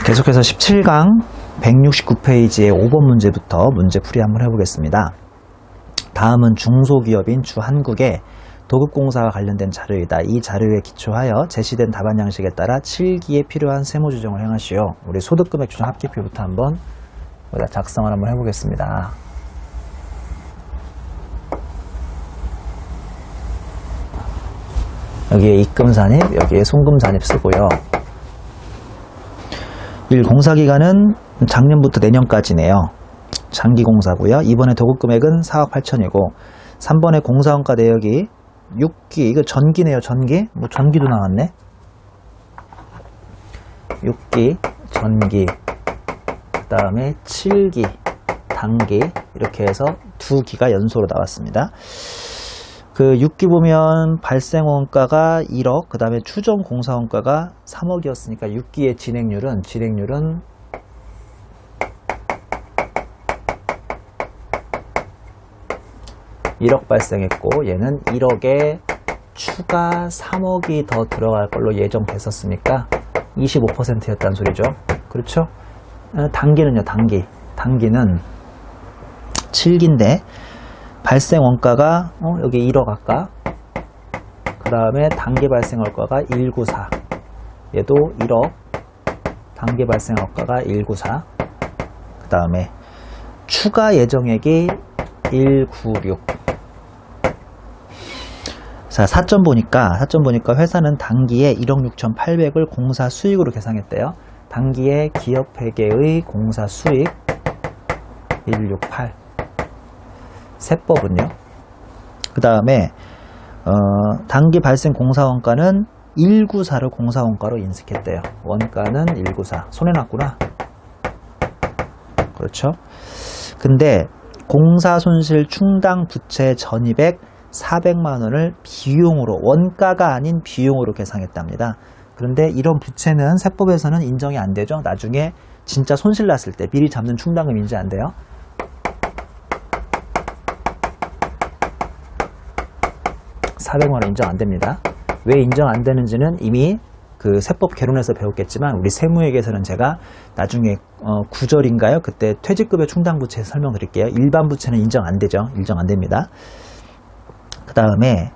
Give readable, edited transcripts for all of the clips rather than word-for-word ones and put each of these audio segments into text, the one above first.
계속해서 17강 169페이지의 5번 문제부터 문제풀이 한번 해보겠습니다. 다음은 중소기업인 주한국의 도급공사와 관련된 자료이다. 이 자료에 기초하여 제시된 답안 양식에 따라 7기에 필요한 세무조정을 행하시오. 우리 소득금액 추정 합계표부터 한번 작성을 한번 해보겠습니다. 여기에 입금산입, 여기에 송금산입 쓰고요. 1. 공사기간은 작년부터 내년까지네요. 장기공사고요. 2번에 도급금액은 4억 8천이고 3번에 공사원가 내역이 6기, 이거 전기네요. 전기? 뭐 전기도 나왔네. 6기, 전기, 그 다음에 7기, 단기, 이렇게 해서 2기가 연소로 나왔습니다. 그 6기 보면 발생원가가 1억, 그 다음에 추정 공사원가가 3억이었으니까 6기의 진행률은 1억 발생했고, 얘는 1억에 추가 3억이 더 들어갈 걸로 예정됐었으니까 25%였다는 소리죠. 그렇죠? 단기는요, 단기는 7기인데 발생 원가가 여기 1억 아까, 그 다음에 단기 발생 원가가 194, 얘도 1억, 단기 발생 원가가 194, 그 다음에 추가 예정액이 196. 자, 4점 보니까 회사는 단기에 1억 6,800을 공사 수익으로 계산했대요. 단기에 기업회계의 공사 수익 168. 세법은요. 그 다음에 단기 발생 공사원가는 194를 공사원가로 인식했대요. 원가는 194. 손해났구나. 그렇죠. 근데 공사손실 충당 부채 전입액 400만원을 비용으로, 원가가 아닌 비용으로 계산했답니다. 그런데 이런 부채는 세법에서는 인정이 안 되죠. 나중에 진짜 손실 났을 때 미리 잡는 충당금 인지 안 돼요. 400만원 인정 안 됩니다. 왜 인정 안 되는지는 이미 그 세법 개론에서 배웠겠지만 우리 세무회계에서는 제가 나중에 9절인가요? 그때 퇴직급여 충당부채 설명드릴게요. 일반 부채는 인정 안 되죠. 인정 안 됩니다. 그 다음에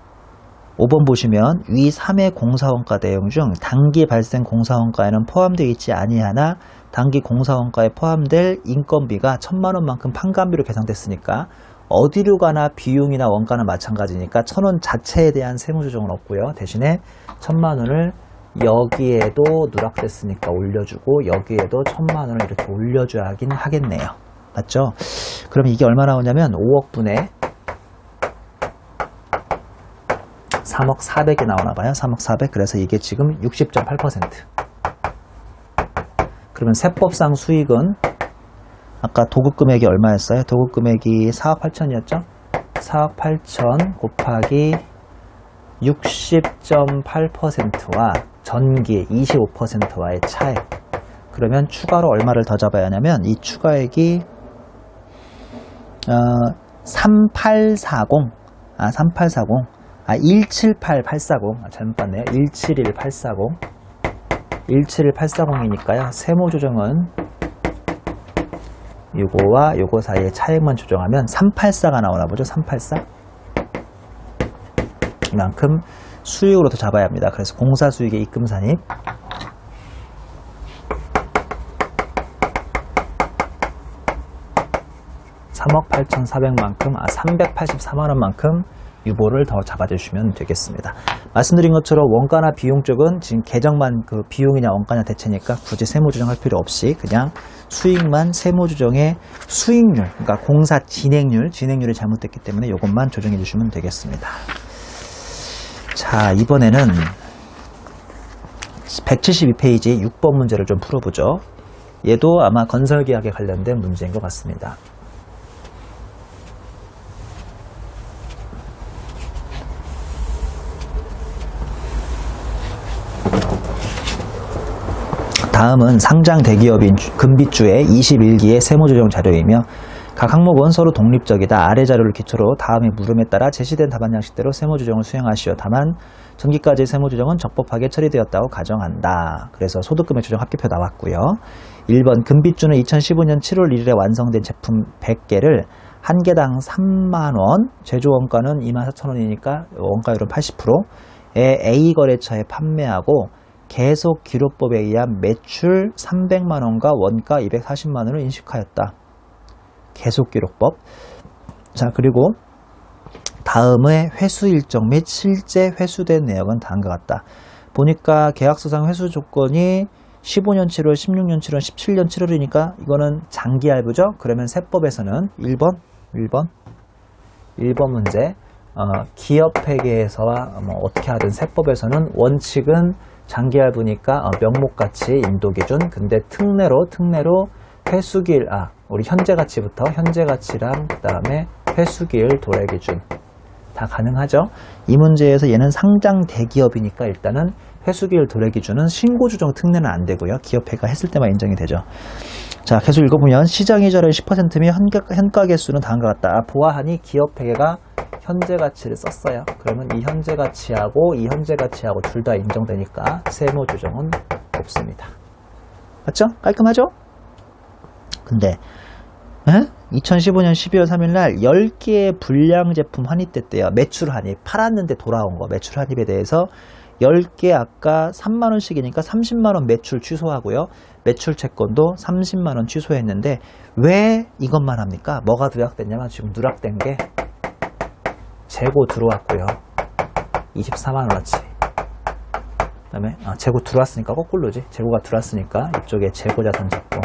5번 보시면 위 3의 공사원가 내용 중 단기 발생 공사원가에는 포함되어 있지 아니하나 단기 공사원가에 포함될 인건비가 1,000만원만큼 판관비로 계산됐으니까 어디로 가나 비용이나 원가는 마찬가지니까 1,000원 자체에 대한 세무조정은 없고요. 대신에 1,000만원을 여기에도 누락됐으니까 올려주고 여기에도 1,000만원을 이렇게 올려줘야 하긴 하겠네요. 맞죠? 그럼 이게 얼마 나오냐면 5억분에 3억 4백이 나오나봐요. 3억 4백. 그래서 이게 지금 60.8%. 그러면 세법상 수익은 아까 도급금액이 얼마였어요? 도급금액이 4억 8천이었죠? 4억 8천 곱하기 60.8%와 전기 25%와의 차액. 그러면 추가로 얼마를 더 잡아야 하냐면 이 추가액이 17840 잘못 봤네요. 171840이니까요. 세무조정은 요거와 요거 사이의 차액만 조정하면 384가 나오나 보죠. 384. 이만큼 수익으로 더 잡아야 합니다. 그래서 공사수익의 입금산입 3억 8,400만큼 384만원만큼 유보를 더 잡아주시면 되겠습니다. 말씀드린 것처럼 원가나 비용 쪽은 지금 계정만 그 비용이냐 원가냐 대체니까 굳이 세무조정할 필요 없이 그냥 수익만 세무조정의 수익률, 그러니까 공사 진행률이 잘못됐기 때문에 이것만 조정해 주시면 되겠습니다. 자, 이번에는 172페이지 6번 문제를 좀 풀어보죠. 얘도 아마 건설계약에 관련된 문제인 것 같습니다. 다음은 상장 대기업인 금빛주의 21기의 세무조정 자료이며 각 항목은 서로 독립적이다. 아래 자료를 기초로 다음의 물음에 따라 제시된 답안 양식대로 세무조정을 수행하시오. 다만 전기까지의 세무조정은 적법하게 처리되었다고 가정한다. 그래서 소득금액 조정 합계표 나왔고요. 1번 금비주는 2015년 7월 1일에 완성된 제품 100개를 한 개당 3만원, 제조 원가는 24,000원이니까 원가율은 80%에 A 거래처에 판매하고 계속 기록법에 의한 매출 300만원과 원가 240만원을 인식하였다. 계속 기록법. 자, 그리고 다음의 회수 일정 및 실제 회수된 내역은 다음과 같다. 보니까 계약서상 회수 조건이 15년 7월, 16년 7월, 17년 7월이니까 이거는 장기 할부죠. 그러면 세법에서는 1번 문제 기업회계에서 어떻게 하든 세법에서는 원칙은 장기 할부니까 명목가치 인도기준. 근데 특례로 회수기일 우리 현재가치부터 현재가치랑 그 다음에 회수기일 도래기준 다 가능하죠. 이 문제에서 얘는 상장 대기업이니까 일단은 회수기일 도래기준은 신고주정 특례는 안 되고요. 기업회가 했을 때만 인정이 되죠. 자, 계속 읽어보면 시장이자료의 10% 및 현가계수는 다음과 같다. 보아하니 기업회계가 현재가치를 썼어요. 그러면 이 현재가치하고 이 현재가치하고 둘 다 인정되니까 세무조정은 없습니다. 맞죠? 깔끔하죠? 근데 2015년 12월 3일 날 10개의 불량 제품 환입됐대요. 매출 환입, 팔았는데 돌아온 거 매출 환입에 대해서 10개 아까 3만원씩이니까 30만원 매출 취소하고요. 매출 채권도 30만원 취소했는데 왜 이것만 합니까? 뭐가 누락됐냐면 지금 누락된 게 재고 들어왔고요. 24만원어치. 그 다음에 재고 들어왔으니까 거꾸로지. 재고가 들어왔으니까 이쪽에 재고자산 잡고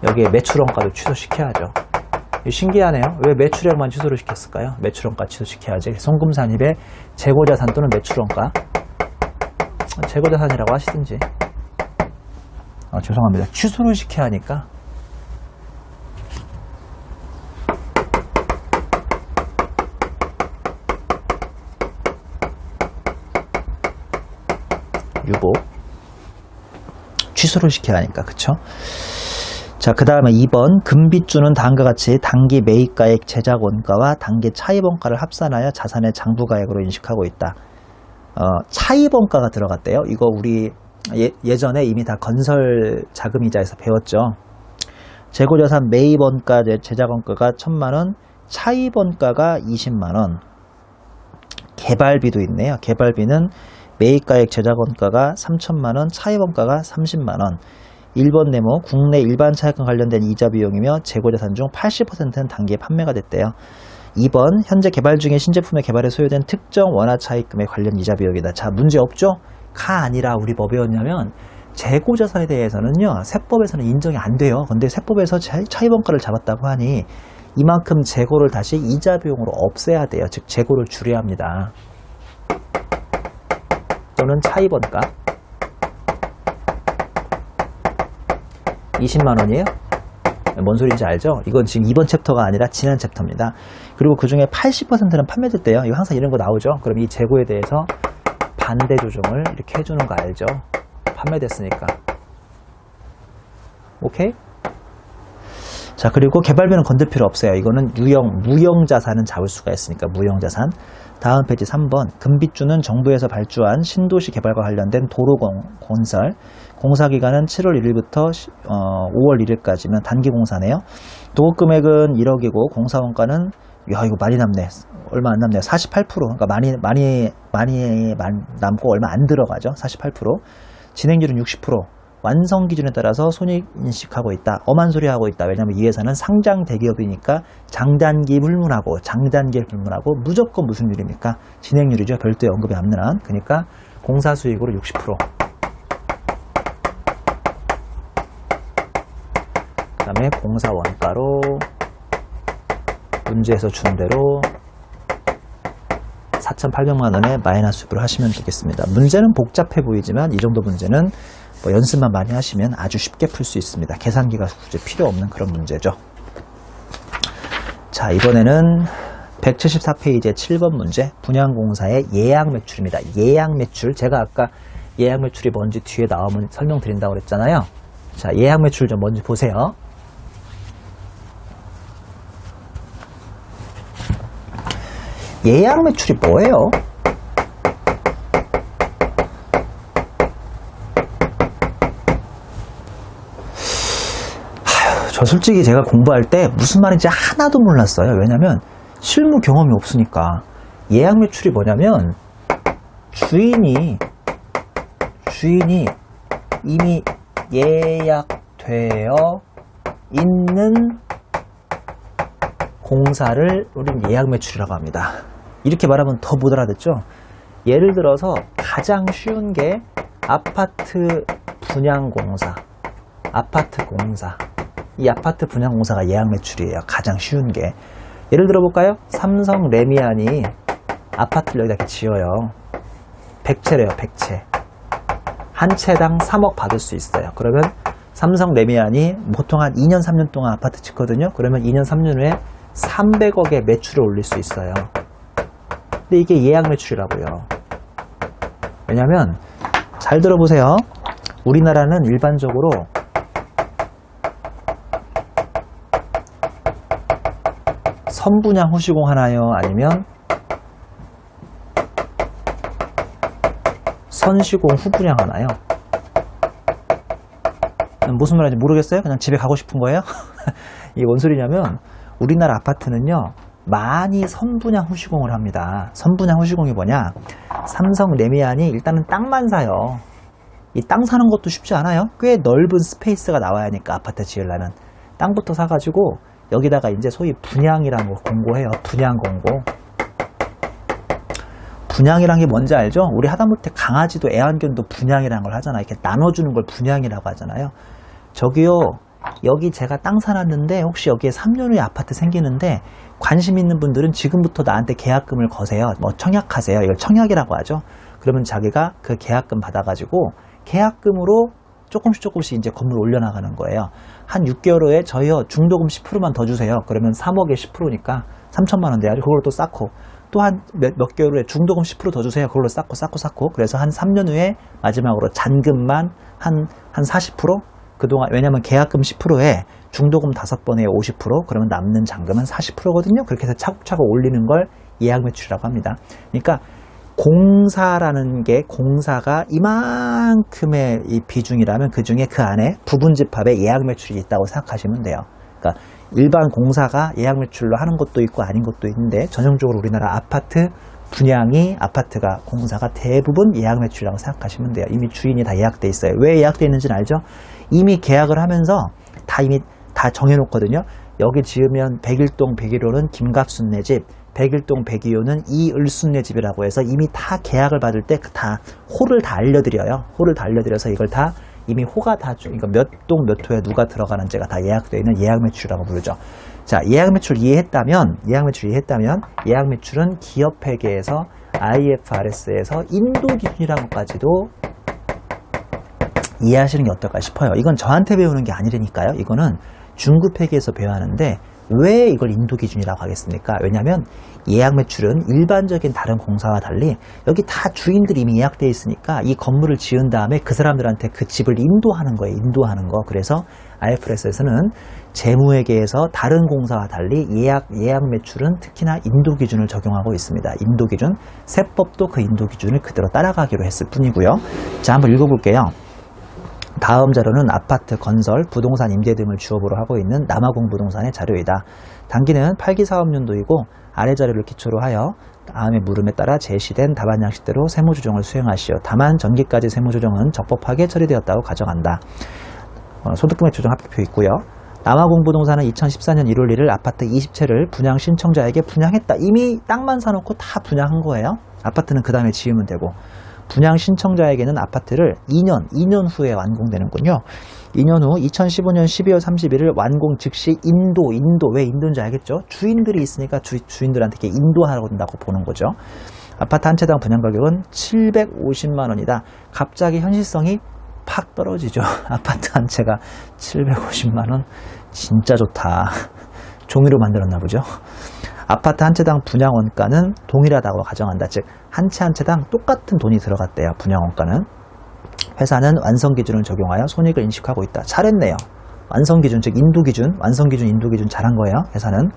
여기에 매출원가도 취소시켜야죠. 신기하네요. 왜 매출액만 취소를 시켰을까요? 매출원가 취소시켜야지. 송금산입에 재고자산 또는 매출원가 재고자산이라고 하시든지 죄송합니다. 취소를 시켜야 하니까 유보 취소를 시켜야 하니까 그쵸? 자, 그 다음에 2번 금비주는 다음과 같이 단기 매입가액 제작 원가와 단기 차입원가를 합산하여 자산의 장부가액으로 인식하고 있다. 차입원가가 들어갔대요. 이거 우리 예전에 이미 다 건설 자금이자에서 배웠죠. 재고자산 매입원가 제작원가가 1,000만원, 차입원가가 20만원. 개발비도 있네요. 개발비는 매입가액 제작원가가 3,000만원, 차입원가가 30만원. 1번 네모 국내 일반 차약과 관련된 이자 비용이며 재고자산 중 80%는 단기에 판매가 됐대요. 2번 현재 개발 중인 신제품의 개발에 소요된 특정 원화 차입금에 관련 이자 비용이다. 자, 문제 없죠? 가 아니라 우리 뭐 배웠냐면 재고자산에 대해서는요 세법에서는 인정이 안 돼요. 근데 세법에서 차입원가를 잡았다고 하니 이만큼 재고를 다시 이자 비용으로 없애야 돼요. 즉 재고를 줄여야 합니다. 또는 차입원가 20만원이에요? 뭔 소리인지 알죠? 이건 지금 이번 챕터가 아니라 지난 챕터입니다. 그리고 그 중에 80%는 판매됐대요. 이거 항상 이런 거 나오죠? 그럼 이 재고에 대해서 반대 조정을 이렇게 해주는 거 알죠? 판매됐으니까. 오케이? 자, 그리고 개발비는 건들 필요 없어요. 이거는 무형자산은 잡을 수가 있으니까 무형자산. 다음 페이지 3번 금비주는 정부에서 발주한 신도시 개발과 관련된 도로 건설 공사기간은 7월 1일부터 5월 1일까지면 단기 공사네요. 도급금액은 1억이고 공사원가는 이거 많이 남네. 얼마 안 남네요. 48%. 그러니까 많이 남고 얼마 안 들어가죠. 48%. 진행률은 60%. 완성 기준에 따라서 손익인식하고 있다. 엄한 소리 하고 있다. 왜냐하면 이 회사는 상장 대기업이니까 장단기 불문하고 무조건 무슨 율입니까? 진행률이죠. 별도의 언급이 없는 한. 그러니까 공사 수익으로 60%. 그 다음에 공사 원가로 문제에서 준 대로 4,800만 원에 마이너스 수입을 하시면 되겠습니다. 문제는 복잡해 보이지만 이 정도 문제는 뭐 연습만 많이 하시면 아주 쉽게 풀 수 있습니다. 계산기가 굳이 필요 없는 그런 문제죠. 자, 이번에는 174페이지의 7번 문제 분양공사의 예약 매출입니다. 예약 매출, 제가 아까 예약 매출이 뭔지 뒤에 나오면 설명드린다고 그랬잖아요. 자, 예약 매출 좀 먼저 보세요. 예약 매출이 뭐예요? 저 솔직히 제가 공부할 때 무슨 말인지 하나도 몰랐어요. 왜냐면 실무 경험이 없으니까. 예약 매출이 뭐냐면 주인이 이미 예약되어 있는 공사를 우리는 예약 매출이라고 합니다. 이렇게 말하면 더 못 알아듣죠? 예를 들어서 가장 쉬운 게 아파트 분양 공사, 아파트 공사. 이 아파트 분양 공사가 예약 매출이에요. 가장 쉬운 게. 예를 들어 볼까요? 삼성 레미안이 아파트를 여기다 이렇게 지어요. 100채래요, 100채. 한 채당 3억 받을 수 있어요. 그러면 삼성 레미안이 보통 한 2년, 3년 동안 아파트 짓거든요. 그러면 2년, 3년 후에 300억의 매출을 올릴 수 있어요. 근데 이게 예약 매출이라고요. 왜냐면 잘 들어보세요. 우리나라는 일반적으로 선분양 후시공 하나요? 아니면 선시공 후분양 하나요? 무슨 말인지 모르겠어요? 그냥 집에 가고 싶은 거예요? 이게 뭔 소리냐면 우리나라 아파트는요 많이 선분양 후시공을 합니다. 선분양 후시공이 뭐냐? 삼성 레미안이 일단은 땅만 사요. 이 땅 사는 것도 쉽지 않아요. 꽤 넓은 스페이스가 나와야 하니까 아파트 지으려면 땅부터 사가지고 여기다가 이제 소위 분양이라는 걸 공고해요. 분양 공고. 분양이란 게 뭔지 알죠? 우리 하다못해 강아지도 애완견도 분양이라는 걸 하잖아요. 이렇게 나눠주는 걸 분양이라고 하잖아요. 저기요, 여기 제가 땅 사놨는데 혹시 여기에 3년 후에 아파트 생기는데 관심 있는 분들은 지금부터 나한테 계약금을 거세요. 뭐 청약하세요. 이걸 청약이라고 하죠. 그러면 자기가 그 계약금 받아가지고 계약금으로 조금씩 이제 건물 올려나가는 거예요. 한 6개월 후에 저희요 중도금 10%만 더 주세요. 그러면 3억에 10%니까 3천만 원 돼야죠. 그걸로 또 쌓고 또 한 몇 개월 후에 중도금 10% 더 주세요. 그걸로 쌓고 그래서 한 3년 후에 마지막으로 잔금만 한 40%? 그동안 왜냐면 계약금 10%에 중도금 5번에 50% 그러면 남는 잔금은 40%거든요. 그렇게 해서 차곡차곡 올리는 걸 예약 매출이라고 합니다. 그러니까 공사라는 게 공사가 이만큼의 이 비중이라면 그 중에 그 안에 부분집합에 예약 매출이 있다고 생각하시면 돼요. 그러니까 일반 공사가 예약 매출로 하는 것도 있고 아닌 것도 있는데 전형적으로 우리나라 아파트 분양이 아파트가 공사가 대부분 예약 매출이라고 생각하시면 돼요. 이미 주인이 다 예약돼 있어요. 왜 예약돼 있는지는 알죠? 이미 계약을 하면서 이미 다 정해놓거든요. 여기 지으면 101동 101호는 김갑순네 집, 101동 102호는 이을순네 집이라고 해서 이미 다 계약을 받을 때 다 호를 다 알려드려요. 호를 다 알려드려서 이걸 다 이미 호가 다 그러니까 몇 동 몇 호에 누가 들어가는지가 다 예약되어 있는 예약 매출이라고 부르죠. 자, 예약 매출 이해했다면 예약 매출은 기업 회계에서 IFRS에서 인도 기준이라는 것까지도 이해하시는 게 어떨까 싶어요. 이건 저한테 배우는 게 아니라니까요. 이거는 중급 회계에서 배워야 하는데 왜 이걸 인도 기준이라고 하겠습니까? 왜냐하면 예약 매출은 일반적인 다른 공사와 달리 여기 다 주인들이 이미 예약되어 있으니까 이 건물을 지은 다음에 그 사람들한테 그 집을 인도하는 거예요. 인도하는 거. 그래서 IFRS에서는 재무회계에서 다른 공사와 달리 예약 매출은 특히나 인도 기준을 적용하고 있습니다. 인도 기준, 세법도 그 인도 기준을 그대로 따라가기로 했을 뿐이고요. 자, 한번 읽어볼게요. 다음 자료는 아파트, 건설, 부동산 임대 등을 주업으로 하고 있는 남아공 부동산의 자료이다. 단기는 8기 사업년도이고 아래 자료를 기초로 하여 다음의 물음에 따라 제시된 답안 양식대로 세무조정을 수행하시오. 다만 전기까지 세무조정은 적법하게 처리되었다고 가정한다. 소득금액 조정 합격표 있고요. 남아공 부동산은 2014년 1월 1일 아파트 20채를 분양 신청자에게 분양했다. 이미 땅만 사놓고 다 분양한 거예요. 아파트는 그 다음에 지으면 되고 분양 신청자에게는 아파트를 2년 후에 완공되는군요. 2년 후 2015년 12월 31일 완공 즉시 인도 왜 인도인지 알겠죠? 주인들이 있으니까 주인들한테 이렇게 인도하라고 된다고 보는 거죠. 아파트 한 채당 분양 가격은 750만 원이다. 갑자기 현실성이 팍 떨어지죠. 아파트 한 채가 750만 원 진짜 좋다. 종이로 만들었나 보죠. 아파트 한 채당 분양 원가는 동일하다고 가정한다. 즉 한 채 한 채당 똑같은 돈이 들어갔대요. 분양 원가는. 회사는 완성 기준을 적용하여 손익을 인식하고 있다. 잘했네요. 완성 기준, 즉 인도 기준, 완성 기준, 인도 기준 잘한 거예요. 회사는.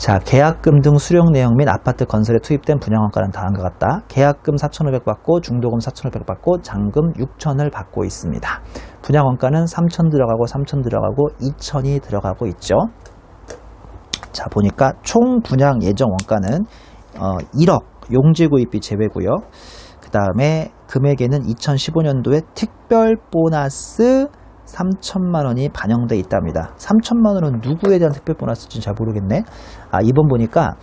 자, 계약금 등 수령 내용 및 아파트 건설에 투입된 분양원가는 다음과 같다. 계약금 4,500 받고 중도금 4,500 받고 잔금 6,000을 받고 있습니다. 분양원가는 3,000 들어가고 3,000 들어가고 2,000이 들어가고 있죠. 자, 보니까 총 분양 예정 원가는 1억 용지구입비 제외고요. 그 다음에 금액에는 2015년도에 특별 보너스 3천만 원이 반영돼 있답니다. 3천만 원은 누구에 대한 특별 보너스인지 잘 모르겠네. 이번 보니까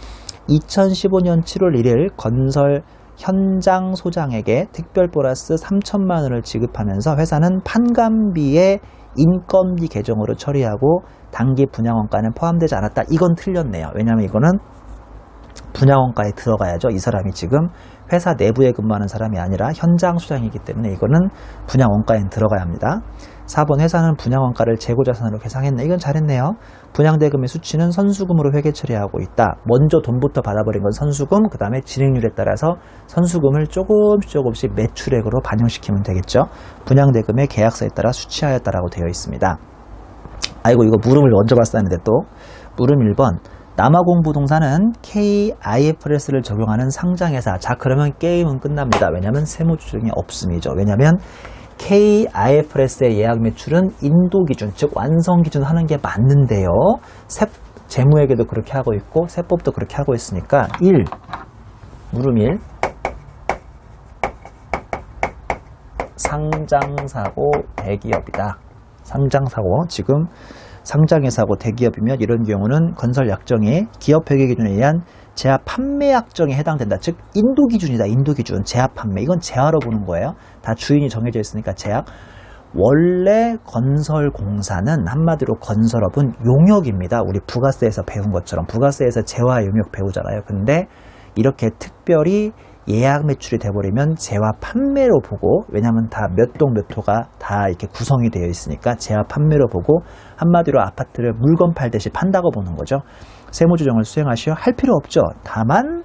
2015년 7월 1일 건설 현장 소장에게 특별 보너스 3천만 원을 지급하면서 회사는 판관비에 인건비 계정으로 처리하고 단기 분양원가는 포함되지 않았다. 이건 틀렸네요. 왜냐하면 이거는 분양원가에 들어가야죠. 이 사람이 지금 회사 내부에 근무하는 사람이 아니라 현장 소장이기 때문에 이거는 분양원가에 들어가야 합니다. 4번 회사는 분양원가를 재고자산으로 계상했네. 이건 잘했네요. 분양대금의 수치는 선수금으로 회계 처리하고 있다. 먼저 돈부터 받아버린 건 선수금, 그 다음에 진행률에 따라서 선수금을 조금씩 매출액으로 반영시키면 되겠죠. 분양대금의 계약서에 따라 수치하였다라고 되어 있습니다. 아이고, 이거 물음을 먼저 봤었는데 또 물음 1번 남아공부동산은 KIFRS를 적용하는 상장회사. 자, 그러면 게임은 끝납니다. 왜냐하면 세무조정이 없음이죠. 왜냐하면 KIFRS의 예약 매출은 인도기준, 즉 완성기준 하는 게 맞는데요. 재무회계도 그렇게 하고 있고 세법도 그렇게 하고 있으니까 1. 물음 1. 상장사고 대기업이다. 상장사고, 지금 상장회사고 대기업이면 이런 경우는 건설 약정이 기업회계 기준에 의한 제압 판매 약정에 해당된다. 즉 인도기준이다. 인도기준. 제압 판매. 이건 제하로 보는 거예요. 다 주인이 정해져 있으니까 제압. 원래 건설공사는 한마디로 건설업은 용역입니다. 우리 부가세에서 배운 것처럼 부가세에서 재화 용역 배우잖아요. 근데 이렇게 특별히 예약 매출이 돼버리면 재화 판매로 보고, 왜냐하면 다 몇 동 몇 호가 다 이렇게 구성이 되어 있으니까 재화 판매로 보고, 한마디로 아파트를 물건 팔듯이 판다고 보는 거죠. 세무조정을 수행하시어 할 필요 없죠. 다만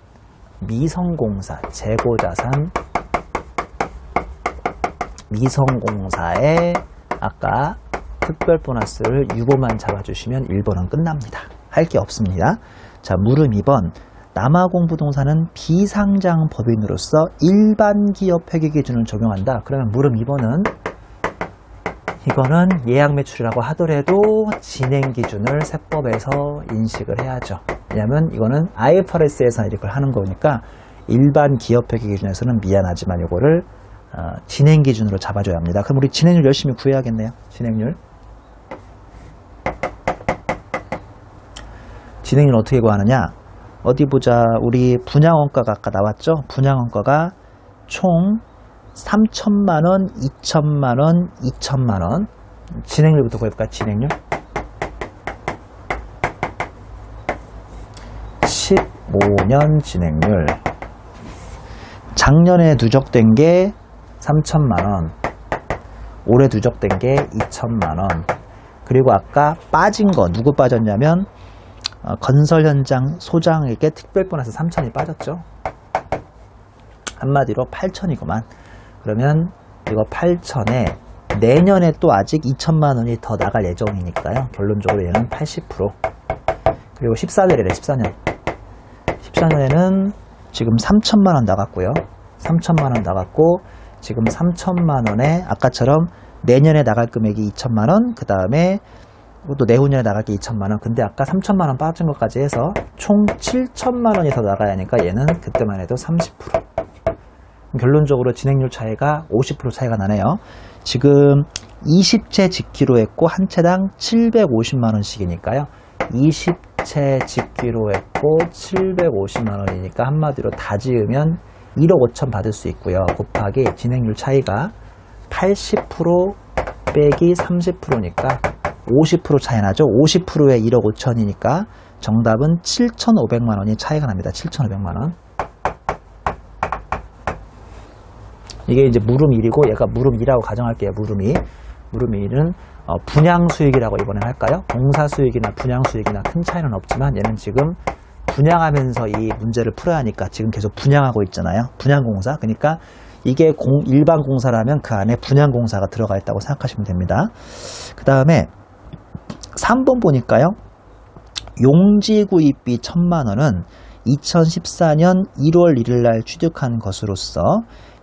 미성공사, 재고자산 미성공사에 아까 특별 보너스를 유보만 잡아주시면 1번은 끝납니다. 할 게 없습니다. 자, 물음 2번 남아공부동산은 비상장 법인으로서 일반 기업 회계 기준을 적용한다. 그러면 물음 2번은 이거는 예약 매출이라고 하더라도 진행 기준을 세법에서 인식을 해야죠. 왜냐하면 이거는 IFRS에서 이걸 하는 거니까 일반 기업 회계 기준에서는 미안하지만 이거를 진행 기준으로 잡아줘야 합니다. 그럼 우리 진행률 열심히 구해야겠네요. 진행률 어떻게 구하느냐? 어디 보자. 우리 분양원가가 아까 나왔죠? 분양원가가 총 3천만원, 2천만원, 2천만원. 진행률부터 구해볼까? 진행률 15년 진행률. 작년에 누적된 게 3천만원, 올해 누적된 게 2천만원. 그리고 아까 빠진 거 누구 빠졌냐면 건설 현장 소장에게 특별 보너스 3천이 빠졌죠. 한마디로 8천이구만. 그러면 이거 8천에 내년에 또 아직 2천만 원이 더 나갈 예정이니까요. 결론적으로 얘는 80%. 그리고 14년이래. 14년에는 지금 3천만 원 나갔고요. 3천만 원 나갔고 지금 3천만 원에 아까처럼 내년에 나갈 금액이 2천만 원, 그 다음에 또 내후년에 나갈 게 2천만 원. 근데 아까 3천만 원 빠진 것까지 해서 총 7천만 원이 더 나가야 하니까 얘는 그때만 해도 30%. 결론적으로 진행률 차이가 50% 차이가 나네요. 지금 20채 짓기로 했고 한 채당 750만 원씩이니까요. 20채 짓기로 했고 750만 원이니까 한마디로 다 지으면 1억 5천 받을 수 있고요. 곱하기 진행률 차이가 80% 빼기 30%니까 50% 차이 나죠. 50%에 1억 5천이니까 정답은 7,500만 원이 차이가 납니다. 7,500만 원. 이게 이제 물음 1이고 얘가 물음 2라고 가정할게요. 물음 2. 물음 2는 분양 수익이라고 이번엔 할까요? 공사 수익이나 분양 수익이나 큰 차이는 없지만 얘는 지금 분양하면서 이 문제를 풀어야 하니까 지금 계속 분양하고 있잖아요. 분양공사. 그러니까 이게 일반 공사라면 그 안에 분양공사가 들어가 있다고 생각하시면 됩니다. 그 다음에 3번 보니까요. 용지구입비 1000만원은 2014년 1월 1일날 취득한 것으로서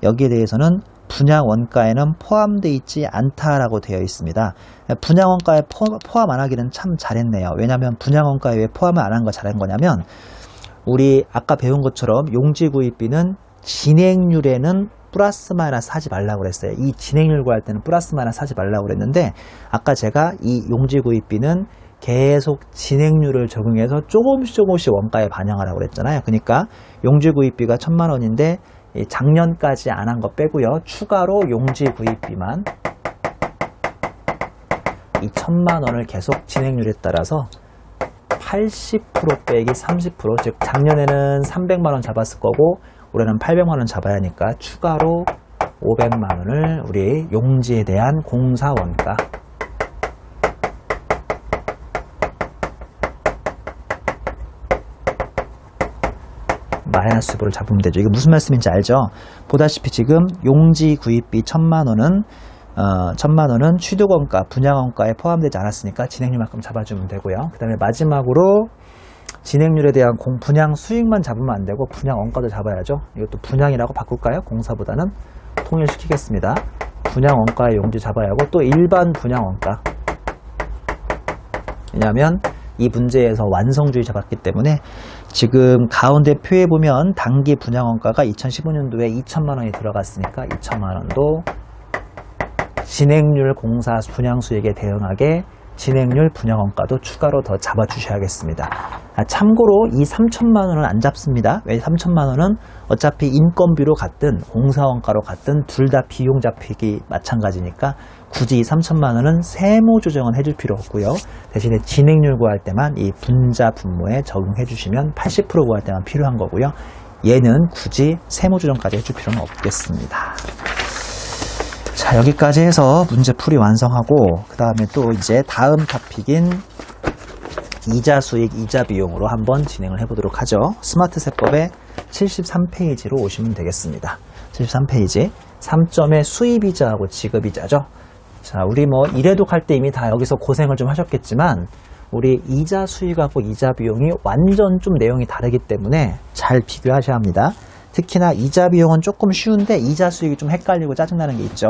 여기에 대해서는 분양원가에는 포함되어 있지 않다라고 되어 있습니다. 분양원가에 포함 안 하기는 참 잘했네요. 왜냐하면 분양원가에 왜 포함을 안 한 거 잘한 거냐면 우리 아까 배운 것처럼 용지구입비는 진행률에는 플러스 마이너스 하지 말라고 그랬어요. 이 진행률 구할 때는 플러스 마이너스 하지 말라고 그랬는데 아까 제가 이 용지구입비는 계속 진행률을 적용해서 조금씩 원가에 반영하라고 그랬잖아요. 그러니까 용지구입비가 1000만원인데 작년까지 안 한 거 빼고요. 추가로 용지구입비만 이 1000만원을 계속 진행률에 따라서 80% 빼기 30%, 즉 작년에는 300만원 잡았을 거고 올해는 800만원 잡아야 하니까 추가로 500만원을 우리 용지에 대한 공사원가 마이너스 10%를 잡으면 되죠. 이게 무슨 말씀인지 알죠? 보다시피 지금 용지 구입비 1000만원은 1000만원은 취득원가, 분양원가에 포함되지 않았으니까 진행률만큼 잡아주면 되고요. 그 다음에 마지막으로 진행률에 대한 분양 수익만 잡으면 안 되고 분양 원가도 잡아야죠. 이것도 분양이라고 바꿀까요? 공사보다는 통일시키겠습니다. 분양 원가의 용지 잡아야 하고 또 일반 분양 원가. 왜냐하면 이 문제에서 완성주의 잡았기 때문에 지금 가운데 표에 보면 단기 분양 원가가 2015년도에 2천만 원이 들어갔으니까 2천만 원도 진행률 공사 분양 수익에 대응하게 진행률 분양원가도 추가로 더 잡아주셔야겠습니다. 참고로 이 3천만 원은 안 잡습니다. 왜 3천만 원은 어차피 인건비로 갔든 공사원가로 갔든 둘 다 비용 잡히기 마찬가지니까 굳이 이 3천만 원은 세무 조정은 해줄 필요 없고요. 대신에 진행률 구할 때만 이 분자 분모에 적용해 주시면 80% 구할 때만 필요한 거고요. 얘는 굳이 세무 조정까지 해줄 필요는 없겠습니다. 자, 여기까지 해서 문제풀이 완성하고 그 다음에 또 이제 다음 토픽인 이자 수익, 이자 비용으로 한번 진행을 해보도록 하죠. 스마트 세법의 73페이지로 오시면 되겠습니다. 73페이지 3점의 수입이자하고 지급이자죠. 자, 우리 뭐 이래독 할 때 이미 다 여기서 고생을 좀 하셨겠지만 우리 이자 수익하고 이자 비용이 완전 좀 내용이 다르기 때문에 잘 비교하셔야 합니다. 특히나 이자 비용은 조금 쉬운데 이자 수익이 좀 헷갈리고 짜증나는 게 있죠.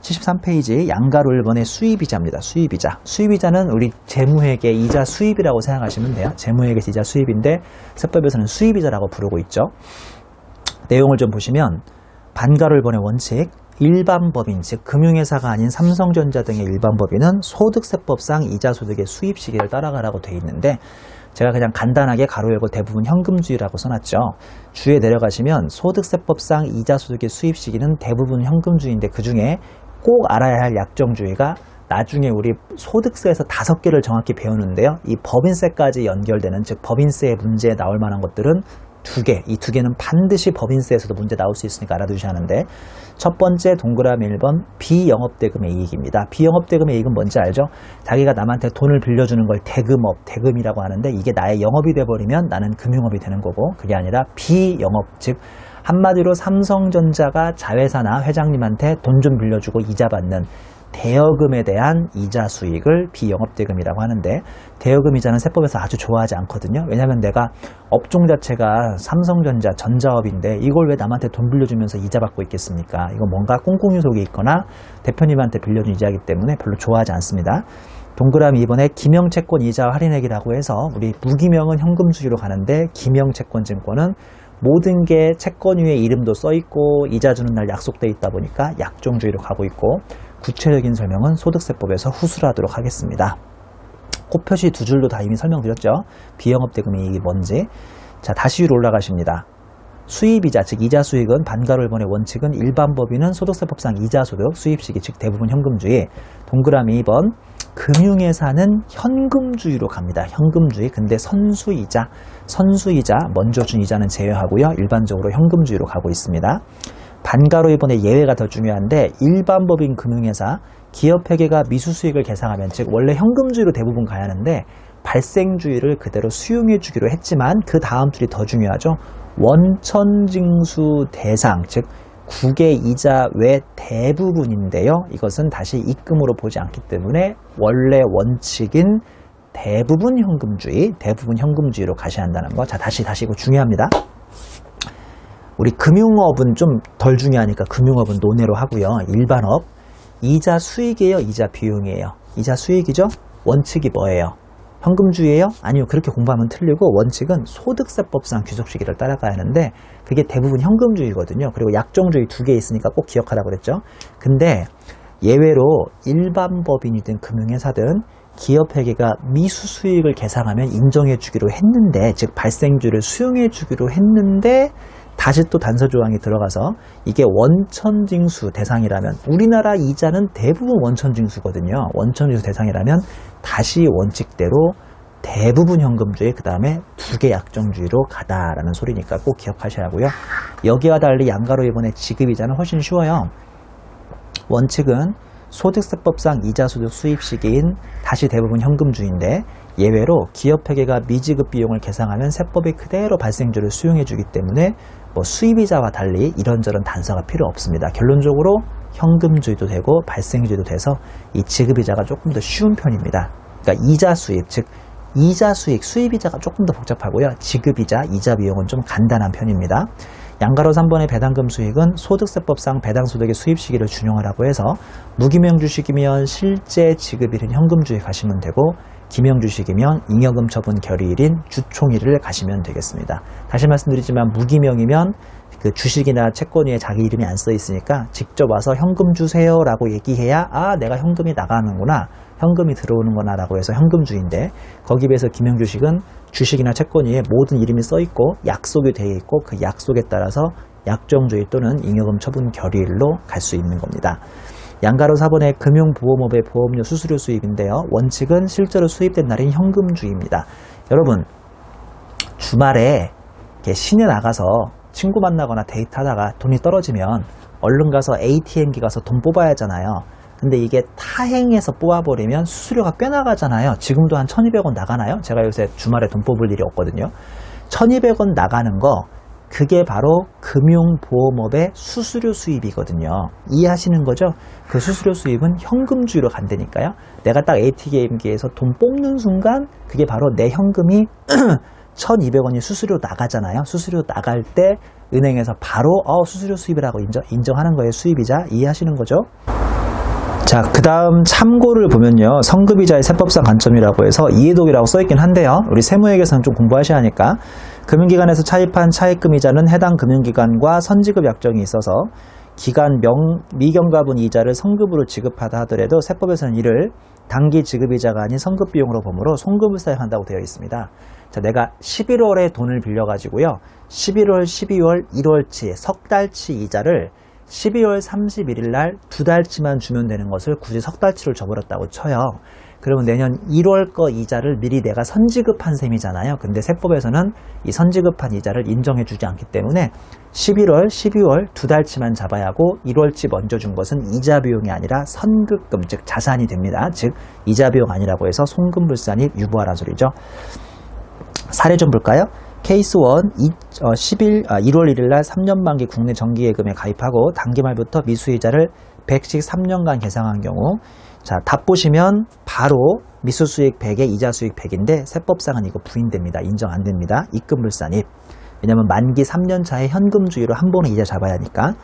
73페이지 양가로 1번의 수입이자입니다. 수입이자. 수입이자는 우리 재무회계 이자 수입이라고 생각하시면 돼요. 재무회계에서 이자 수입인데 세법에서는 수입이자라고 부르고 있죠. 내용을 좀 보시면 반가로 1번의 원칙, 일반 법인, 즉 금융회사가 아닌 삼성전자 등의 일반 법인은 소득세법상 이자 소득의 수입 시기를 따라가라고 돼 있는데 제가 그냥 간단하게 가로 열고 대부분 현금주의라고 써놨죠. 주에 내려가시면 소득세법상 이자 소득의 수입 시기는 대부분 현금주의인데 그 중에 꼭 알아야 할 약정주의가 나중에 우리 소득세에서 5개를 정확히 배우는데요. 이 법인세까지 연결되는, 즉 법인세의 문제에 나올 만한 것들은 2개, 이 2개는 반드시 법인세에서도 문제 나올 수 있으니까 알아두셔야 하는데 첫 번째 동그라미 1번 비영업대금의 이익입니다. 비영업대금의 이익은 뭔지 알죠? 자기가 남한테 돈을 빌려주는 걸 대금업, 대금이라고 하는데 이게 나의 영업이 돼버리면 나는 금융업이 되는 거고 그게 아니라 비영업, 즉 한마디로 삼성전자가 자회사나 회장님한테 돈 좀 빌려주고 이자 받는 대여금에 대한 이자 수익을 비영업대금이라고 하는데 대여금 이자는 세법에서 아주 좋아하지 않거든요. 왜냐하면 내가 업종 자체가 삼성전자, 전자업인데 이걸 왜 남한테 돈 빌려주면서 이자 받고 있겠습니까? 이거 뭔가 꽁꽁이 속에 있거나 대표님한테 빌려준 이자이기 때문에 별로 좋아하지 않습니다. 동그라미 2번에 기명채권 이자 할인액이라고 해서 우리 무기명은 현금주의로 가는데 기명채권증권은 모든 게 채권 위에 이름도 써있고 이자 주는 날 약속돼 있다 보니까 약정주의로 가고 있고 구체적인 설명은 소득세법에서 후술하도록 하겠습니다. 콧표시 2줄도 다 이미 설명드렸죠. 비영업대금의 이익이 뭔지. 자, 다시 위로 올라가십니다. 수입이자, 즉 이자 수익은 반가로 1번의 원칙은 일반 법인은 소득세법상 이자 소득, 수입시기, 즉 대부분 현금주의. 동그라미 2번 금융회사는 현금주의로 갑니다. 현금주의. 근데 선수이자 먼저 준 이자는 제외하고요. 일반적으로 현금주의로 가고 있습니다. 반가로 1번의 예외가 더 중요한데 일반 법인 금융회사 기업회계가 미수수익을 계상하면, 즉 원래 현금주의로 대부분 가야 하는데 발생주의를 그대로 수용해 주기로 했지만 그 다음 줄이 더 중요하죠. 원천징수 대상, 즉 국외 이자 외 대부분인데요. 이것은 다시 입금으로 보지 않기 때문에 원래 원칙인 대부분 현금주의로 가셔야 한다는 거. 자, 다시 이거 중요합니다. 우리 금융업은 좀 덜 중요하니까 금융업은 논외로 하고요. 일반업, 이자 수익이에요, 이자 비용이에요? 이자 수익이죠? 원칙이 뭐예요? 현금주의예요? 아니요. 그렇게 공부하면 틀리고, 원칙은 소득세법상 귀속 시기를 따라가야 하는데 그게 대부분 현금주의거든요. 그리고 약정주의 2개 있으니까 꼭 기억하라고 그랬죠. 근데 예외로 일반 법인이든 금융회사든 기업회계가 미수수익을 계상하면 인정해 주기로 했는데, 즉 발생주를 수용해 주기로 했는데 다시 또 단서조항이 들어가서 이게 원천징수 대상이라면, 우리나라 이자는 대부분 원천징수거든요. 원천징수 대상이라면 다시 원칙대로 대부분 현금주의, 그 다음에 2개 약정주의로 가다라는 소리니까 꼭 기억하셔야 하고요. 여기와 달리 양가로 이번에 지급이자는 훨씬 쉬워요. 원칙은 소득세법상 이자소득 수입 시기인 다시 대부분 현금주의인데, 예외로 기업회계가 미지급 비용을 계상하면 세법이 그대로 발생주를 수용해 주기 때문에 수입이자와 달리 이런저런 단서가 필요 없습니다. 결론적으로 현금주의도 되고 발생주의도 돼서 이 지급이자가 조금 더 쉬운 편입니다. 그러니까 이자 수입, 즉 이자 수익, 수입이자가 조금 더 복잡하고요. 지급이자, 이자 비용은 좀 간단한 편입니다. 양가로 3번의 배당금 수익은 소득세법상 배당소득의 수입 시기를 준용하라고 해서 무기명 주식이면 실제 지급일인 현금주의 가시면 되고, 기명 주식이면 잉여금 처분 결의일인 주총일을 가시면 되겠습니다. 다시 말씀드리지만 무기명이면 그 주식이나 채권 위에 자기 이름이 안 써 있으니까 직접 와서 현금 주세요 라고 얘기해야 내가 현금이 나가는구나, 현금이 들어오는구나 라고 해서 현금주의인데, 거기에 비해서 기명 주식은 주식이나 채권 위에 모든 이름이 써 있고 약속이 되어 있고 그 약속에 따라서 약정주의 또는 잉여금 처분 결의일로 갈 수 있는 겁니다. 양가로 4번의 금융보험업의 보험료 수수료 수입인데요. 원칙은 실제로 수입된 날인 현금주의입니다. 여러분, 주말에 시내 나가서 친구 만나거나 데이트하다가 돈이 떨어지면 얼른 가서 ATM기 가서 돈 뽑아야 하잖아요. 근데 이게 타행해서 뽑아버리면 수수료가 꽤 나가잖아요. 지금도 한 1,200원 나가나요? 제가 요새 주말에 돈 뽑을 일이 없거든요. 1,200원 나가는 거, 그게 바로 금융보험업의 수수료 수입이거든요. 이해하시는 거죠? 그 수수료 수입은 현금주의로 간다니까요. 내가 딱 ATM기에서 돈 뽑는 순간 그게 바로 내 현금이 1,200원이 수수료 나가잖아요. 수수료 나갈 때 은행에서 바로 수수료 수입이라고 인정하는 거예요. 수입이자. 이해하시는 거죠? 자, 그 다음 참고를 보면요. 성급이자의 세법상 관점이라고 해서 이해독이라고 써있긴 한데요. 우리 세무회계에서는 좀 공부하셔야 하니까. 금융기관에서 차입한 차입금이자는 해당 금융기관과 선지급 약정이 있어서 기간 미경과분 이자를 성급으로 지급하다 하더라도 세법에서는 이를 단기 지급이자가 아닌 성급비용으로 보므로 송금을 사용한다고 되어 있습니다. 자, 내가 11월에 돈을 빌려가지고요. 11월, 12월, 1월치 석 달치 이자를 12월 31일 날 2달치만 주면 되는 것을 굳이 석 달치를 줘버렸다고 쳐요. 그러면 내년 1월 거 이자를 미리 내가 선지급한 셈이잖아요. 근데 세법에서는 이 선지급한 이자를 인정해주지 않기 때문에 11월, 12월 2달치만 잡아야 하고 1월치 먼저 준 것은 이자 비용이 아니라 선급금, 즉 자산이 됩니다. 즉 이자 비용 아니라고 해서 송금불산이 유보하라는 소리죠. 사례 좀 볼까요? 케이스 1, 1월 1일 날 3년 만기 국내 정기예금에 가입하고 단기 말부터 미수이자를 100씩 3년간 계상한 경우, 자, 답 보시면 바로 미수수익 100에 이자수익 100인데 세법상은 이거 부인됩니다. 인정 안 됩니다. 입금불산입. 왜냐면 만기 3년 차에 현금주의로 한 번에 이자 잡아야 하니까.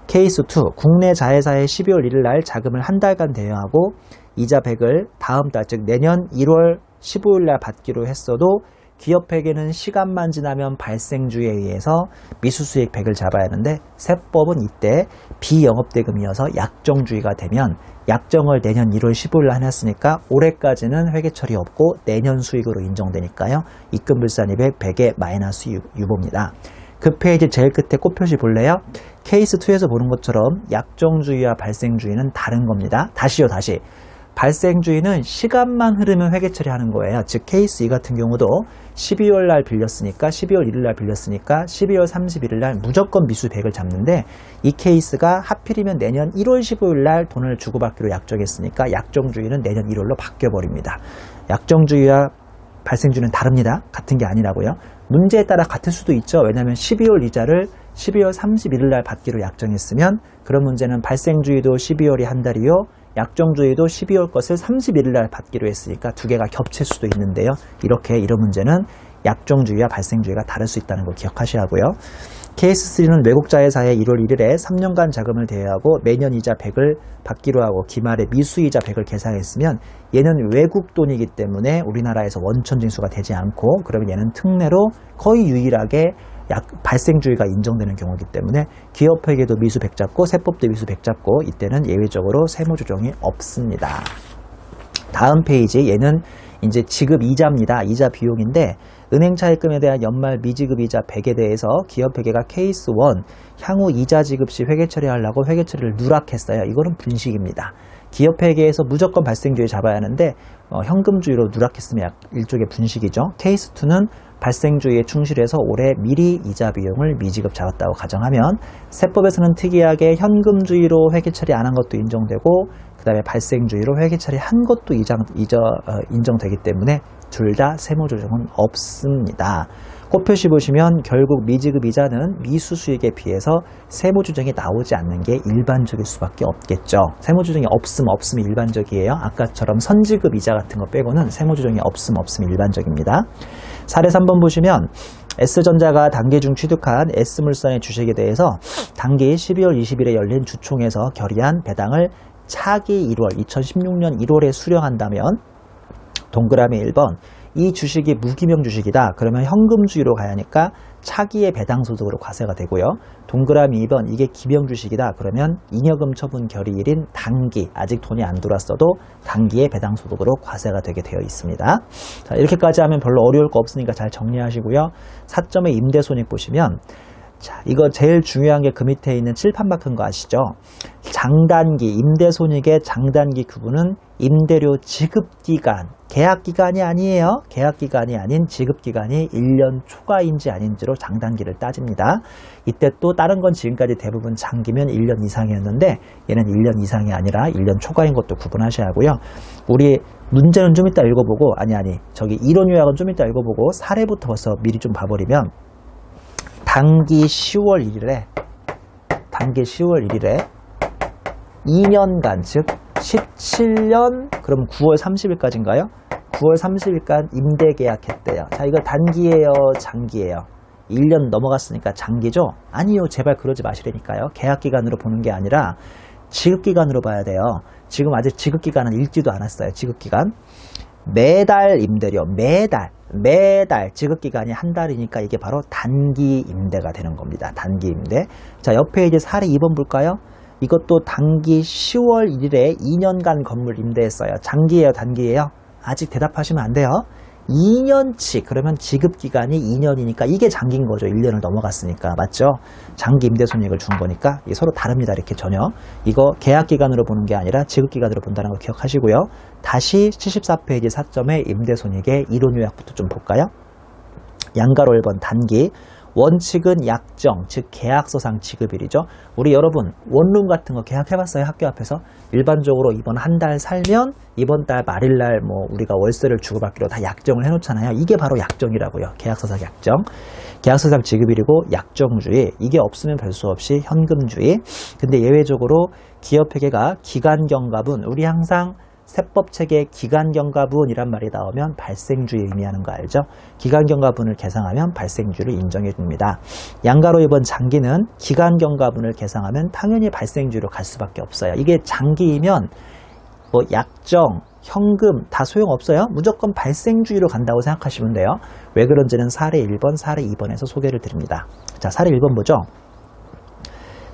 케이스 2, 국내 자회사에 12월 1일 날 자금을 한 달간 대여하고 이자 100을 다음 달, 즉 내년 1월 15일 날 받기로 했어도 기업회계는 시간만 지나면 발생주에 의해서 미수수익 100을 잡아야 하는데 세법은 이때 비영업대금이어서 약정주의가 되면 약정을 내년 1월 15일 날 해놨으니까 올해까지는 회계처리 없고 내년 수익으로 인정되니까요. 입금불산입의 100의 마이너스 유보입니다. 그 페이지 제일 끝에 꽃표시 볼래요? 케이스 2에서 보는 것처럼 약정주의와 발생주의는 다른 겁니다. 다시요, 다시. 발생주의는 시간만 흐르면 회계 처리하는 거예요. 즉 케이스 2 같은 경우도 12월 날 빌렸으니까 12월 1일 날 빌렸으니까 12월 31일 날 무조건 미수 100을 잡는데, 이 케이스가 하필이면 내년 1월 15일 날 돈을 주고받기로 약정했으니까 약정주의는 내년 1월로 바뀌어버립니다. 약정주의와 발생주의는 다릅니다. 같은 게 아니라고요. 문제에 따라 같을 수도 있죠. 왜냐하면 12월 이자를 12월 31일 날 받기로 약정했으면 그런 문제는 발생주의도 12월이 한 달이요, 약정주의도 12월 것을 31일 날 받기로 했으니까 두 개가 겹칠 수도 있는데요. 이렇게 이런 문제는 약정주의와 발생주의가 다를 수 있다는 걸 기억하셔야 하고요. 케이스 3는 외국자회사에 1월 1일에 3년간 자금을 대여하고 매년 이자 100을 받기로 하고 기말에 미수이자 100을 계상했으면 얘는 외국 돈이기 때문에 우리나라에서 원천징수가 되지 않고 그러면 얘는 특례로 거의 유일하게 발생주의가 인정되는 경우이기 때문에 기업회계도 미수 100 잡고 세법도 미수 100 잡고 이때는 예외적으로 세무조정이 없습니다. 다음 페이지 얘는 이제 지급 이자입니다. 이자 비용인데 은행 차입금에 대한 연말 미지급 이자 100에 대해서 기업회계가 케이스 1 향후 이자 지급 시 회계 처리하려고 회계 처리를 누락했어요. 이거는 분식입니다. 기업회계에서 무조건 발생주의 잡아야 하는데 현금주의로 누락했으면 일종의 분식이죠. 케이스 2는 발생주의에 충실해서 올해 미리 이자 비용을 미지급 잡았다고 가정하면 세법에서는 특이하게 현금주의로 회계 처리 안 한 것도 인정되고 그 다음에 발생주의로 회계 처리 한 것도 인정되기 때문에 둘 다 세무조정은 없습니다. 꽃표시 보시면 결국 미지급 이자는 미수수익에 비해서 세무조정이 나오지 않는 게 일반적일 수밖에 없겠죠. 세무조정이 없음이 일반적이에요. 아까처럼 선지급 이자 같은 거 빼고는 세무조정이 없음이 일반적입니다. 사례 3번 보시면 S전자가 단기 중 취득한 S물산의 주식에 대해서 단기 12월 20일에 열린 주총에서 결의한 배당을 차기 1월 2016년 1월에 수령한다면 동그라미 1번 이 주식이 무기명 주식이다. 그러면 현금주의로 가야 하니까 차기의 배당소득으로 과세가 되고요. 동그라미 2번 이게 기명 주식이다. 그러면 잉여금 처분 결의일인 단기 아직 돈이 안 들어왔어도 단기의 배당소득으로 과세가 되게 되어 있습니다. 자, 이렇게까지 하면 별로 어려울 거 없으니까 잘 정리하시고요. 4점의 임대손익 보시면 자, 이거 제일 중요한 게 그 밑에 있는 칠판 박힌 거 아시죠? 장단기, 임대손익의 장단기 구분은 임대료 지급기간, 계약기간이 아니에요. 계약기간이 아닌 지급기간이 1년 초과인지 아닌지로 장단기를 따집니다. 이때 또 다른 건 지금까지 대부분 장기면 1년 이상이었는데 얘는 1년 이상이 아니라 1년 초과인 것도 구분하셔야 하고요. 우리 문제는 좀 이따 읽어보고 저기 이론 요약은 좀 이따 읽어보고 사례부터 벌써 미리 좀 봐버리면 단기 10월 1일에 2년간 즉 17년 그럼 9월 30일까지인가요? 9월 30일간 임대 계약했대요. 자, 이거 단기예요, 장기예요? 1년 넘어갔으니까 장기죠? 아니요, 제발 그러지 마시라니까요. 계약기간으로 보는 게 아니라 지급기간으로 봐야 돼요. 지금 아직 지급기간은 읽지도 않았어요. 지급기간. 매달 임대료, 매달 지급기간이 한 달이니까 이게 바로 단기 임대가 되는 겁니다. 단기 임대. 자, 옆에 이제 사례 2번 볼까요? 이것도 단기 10월 1일에 2년간 건물 임대했어요. 장기예요, 단기예요? 아직 대답하시면 안 돼요. 2년치, 그러면 지급기간이 2년이니까 이게 장기인 거죠. 1년을 넘어갔으니까. 맞죠? 장기 임대손익을 준 거니까 이게 서로 다릅니다. 이렇게 전혀. 이거 계약기간으로 보는 게 아니라 지급기간으로 본다는 거 기억하시고요. 다시 74페이지 4점의 임대손익의 이론 요약부터 좀 볼까요? 양가로 1번 단기. 원칙은 약정, 즉 계약서상 지급일이죠. 우리 여러분 원룸 같은 거 계약해봤어요? 학교 앞에서? 일반적으로 이번 한 달 살면 이번 달 말일날 뭐 우리가 월세를 주고받기로 다 약정을 해놓잖아요. 이게 바로 약정이라고요. 계약서상 약정. 계약서상 지급일이고 약정주의. 이게 없으면 별 수 없이 현금주의. 근데 예외적으로 기업회계가 기간경과분, 우리 항상 세법체계 기간경과분이란 말이 나오면 발생주의 의미하는 거 알죠? 기간경과분을 계상하면 발생주의를 인정해 줍니다. 양가로 2번 장기는 기간경과분을 계상하면 당연히 발생주의로 갈 수밖에 없어요. 이게 장기이면 뭐 약정, 현금 다 소용없어요. 무조건 발생주의로 간다고 생각하시면 돼요. 왜 그런지는 사례 1번, 사례 2번에서 소개를 드립니다. 자, 사례 1번 보죠.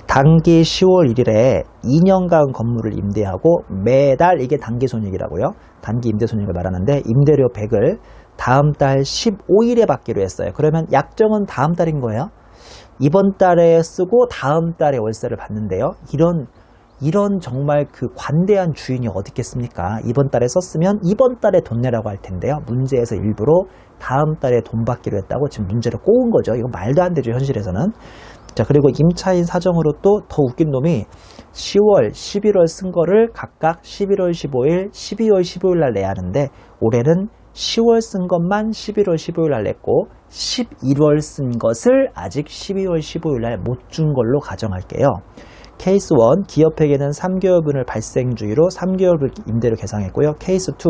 단기 10월 1일에 2년간 건물을 임대하고 매달 이게 단기 손익이라고요. 단기 임대 손익을 말하는데 임대료 100을 다음 달 15일에 받기로 했어요. 그러면 약정은 다음 달인 거예요. 이번 달에 쓰고 다음 달에 월세를 받는데요. 이런 정말 그 관대한 주인이 어디 있겠습니까? 이번 달에 썼으면 이번 달에 돈 내라고 할 텐데요. 문제에서 일부러 다음 달에 돈 받기로 했다고 지금 문제를 꼬은 거죠. 이거 말도 안 되죠, 현실에서는. 자, 그리고 임차인 사정으로 또 더 웃긴 놈이 10월, 11월 쓴 거를 각각 11월 15일, 12월 15일 날 내야 하는데 올해는 10월 쓴 것만 11월 15일 날 냈고 11월 쓴 것을 아직 12월 15일 날 못 준 걸로 가정할게요. 케이스 1, 기업회계는 3개월분을 발생주의로 3개월분 임대료 계상했고요. 케이스 2,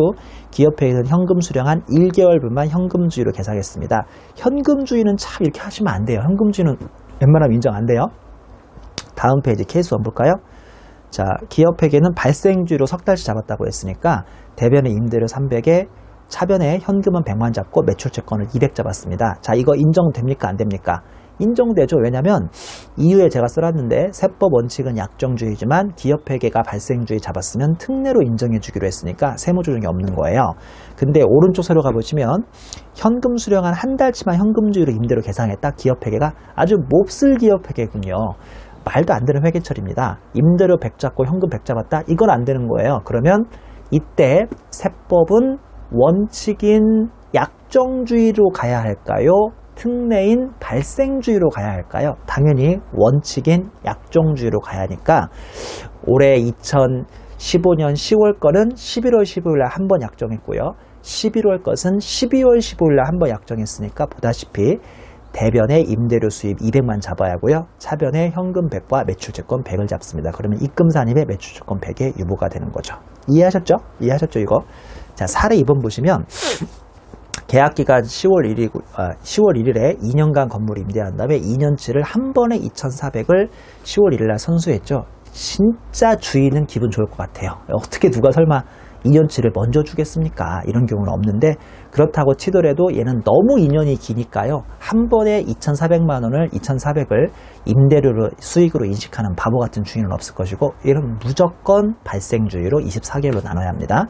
기업회계는 현금 수령한 1개월분만 현금주의로 계상했습니다. 현금주의는 참 이렇게 하시면 안 돼요. 현금주의는 웬만하면 인정 안 돼요. 다음 페이지 케이스 1 볼까요? 자, 기업회계는 발생주의로 석 달치 잡았다고 했으니까 대변의 임대료 300에 차변에 현금은 100만 잡고 매출채권을 200 잡았습니다. 자, 이거 인정됩니까? 안 됩니까? 인정되죠. 왜냐면 이후에 제가 써놨는데 세법 원칙은 약정주의지만 기업회계가 발생주의 잡았으면 특례로 인정해 주기로 했으니까 세무조정이 없는 거예요. 근데 오른쪽 서류 가보시면 현금 수령한 한 달치만 현금주의로 임대료 계상했다. 기업회계가 아주 몹쓸 기업회계군요. 말도 안 되는 회계처리입니다. 임대료 100 잡고 현금 100 잡았다? 이건 안 되는 거예요. 그러면 이때 세법은 원칙인 약정주의로 가야 할까요? 특례인 발생주의로 가야 할까요? 당연히 원칙인 약정주의로 가야 하니까 올해 2015년 10월 거는 11월 15일 날 한 번 약정했고요. 11월 것은 12월 15일 날 한 번 약정했으니까 보다시피 대변의 임대료 수입 200만 잡아야 하고요. 차변의 현금 100과 매출채권 100을 잡습니다. 그러면 입금산입의 매출채권 100에 유보가 되는 거죠. 이해하셨죠? 이해하셨죠 이거? 자, 사례 2번 보시면 계약기간 10월 1일에 2년간 건물을 임대한 다음에 2년치를 한 번에 2,400을 10월 1일 날 선수했죠. 진짜 주인은 기분 좋을 것 같아요. 어떻게 누가 설마 2년치를 먼저 주겠습니까? 이런 경우는 없는데 그렇다고 치더라도 얘는 너무 2년이 기니까요. 한 번에 2,400만 원을 2,400을 임대료로 수익으로 인식하는 바보 같은 주인은 없을 것이고 얘는 무조건 발생주의로 24개월로 나눠야 합니다.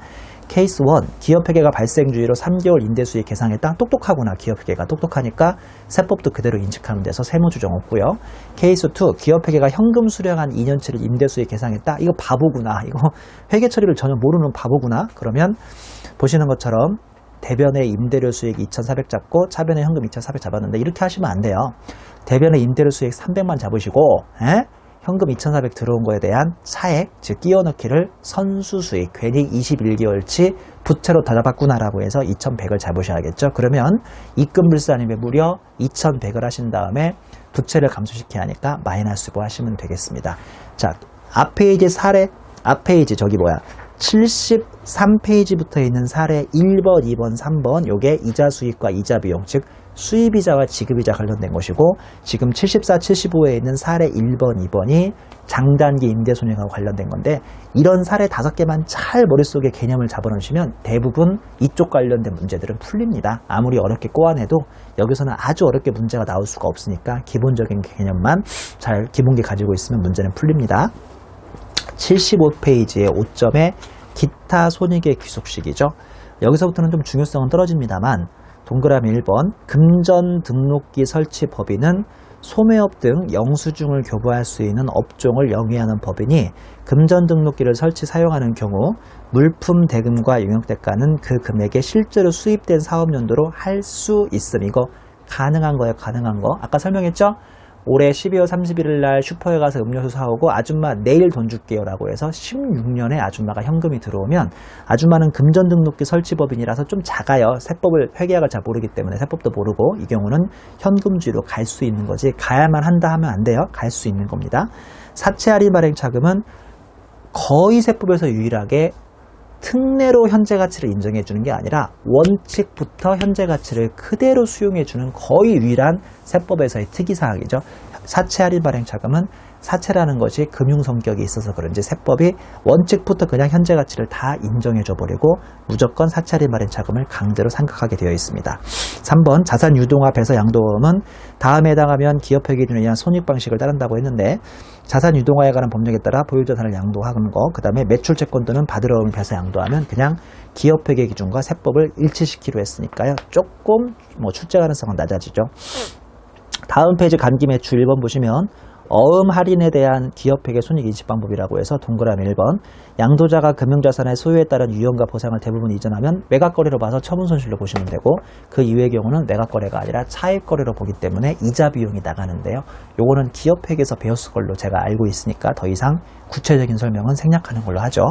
케이스 1, 기업회계가 발생주의로 3개월 임대수익 계상했다. 똑똑하구나. 기업회계가 똑똑하니까 세법도 그대로 인식하면 돼서 세무조정 없고요. 케이스 2, 기업회계가 현금 수령한 2년치를 임대수익 계상했다. 이거 바보구나. 이거 회계처리를 전혀 모르는 바보구나. 그러면 보시는 것처럼 대변의 임대료 수익 2,400 잡고 차변의 현금 2,400 잡았는데 이렇게 하시면 안 돼요. 대변의 임대료 수익 300만 잡으시고 현금 2,400 들어온 거에 대한 차액, 즉 끼워넣기를 선수수익, 괜히 21개월치 부채로 다 잡았구나라고 해서 2,100을 잡으셔야겠죠. 그러면 입금불산임에 무려 2,100을 하신 다음에 부채를 감소시켜야 하니까 마이너스고 하시면 되겠습니다. 자, 앞페이지 사례, 앞페이지 73페이지부터 있는 사례 1번, 2번, 3번 요게 이자 수익과 이자 비용, 즉 수입이자와 지급이자 관련된 것이고 지금 74, 75에 있는 사례 1번, 2번이 장단기 임대손해하고 관련된 건데 이런 사례 5개만 잘 머릿속에 개념을 잡아놓으시면 대부분 이쪽 관련된 문제들은 풀립니다. 아무리 어렵게 꼬아내도 여기서는 아주 어렵게 문제가 나올 수가 없으니까 기본적인 개념만 잘 기본기 가지고 있으면 문제는 풀립니다. 75페이지의 5점의 기타 손익의 귀속식이죠. 여기서부터는 좀 중요성은 떨어집니다만 동그라미 1번 금전 등록기 설치 법인은 소매업 등 영수증을 교부할 수 있는 업종을 영위하는 법인이 금전 등록기를 설치 사용하는 경우 물품 대금과 용역대가는 그 금액에 실제로 수입된 사업연도로 할 수 있음. 이거 가능한 거예요. 가능한 거. 아까 설명했죠? 올해 12월 31일 날 슈퍼에 가서 음료수 사오고 아줌마 내일 돈 줄게요 라고 해서 16년에 아줌마가 현금이 들어오면 아줌마는 금전 등록기 설치법인이라서 좀 작아요. 세법을 회계학을 잘 모르기 때문에 세법도 모르고 이 경우는 현금주의로 갈 수 있는 거지 가야만 한다 하면 안 돼요. 갈 수 있는 겁니다. 사채 할인 발행 차금은 거의 세법에서 유일하게 특례로 현재 가치를 인정해 주는 게 아니라 원칙부터 현재 가치를 그대로 수용해 주는 거의 유일한 세법에서의 특이사항이죠. 사채 할인 발행 차금은 사채라는 것이 금융 성격이 있어서 그런지 세법이 원칙부터 그냥 현재 가치를 다 인정해 줘 버리고 무조건 사채 할인 발행 차금을 강제로 상각하게 되어 있습니다. 3번 자산 유동화 배서 양도금은 다음에 해당하면 기업회계에 의한 손익 방식을 따른다고 했는데 자산 유동화에 관한 법령에 따라 보유자산을 양도하는 거, 그 다음에 매출 채권 또는 받으러 온 배서 양도하면 그냥 기업회계 기준과 세법을 일치시키기로 했으니까요. 조금 출제 가능성은 낮아지죠. 다음 페이지 간기 매출 1번 보시면 어음 할인에 대한 기업회계 손익 인식 방법이라고 해서 동그라미 1번 양도자가 금융자산의 소유에 따른 유형과 보상을 대부분 이전하면 매각거래로 봐서 처분손실로 보시면 되고 그 이외의 경우는 매각거래가 아니라 차입거래로 보기 때문에 이자 비용이 나가는데요. 요거는 기업회계에서 배웠을 걸로 제가 알고 있으니까 더 이상 구체적인 설명은 생략하는 걸로 하죠.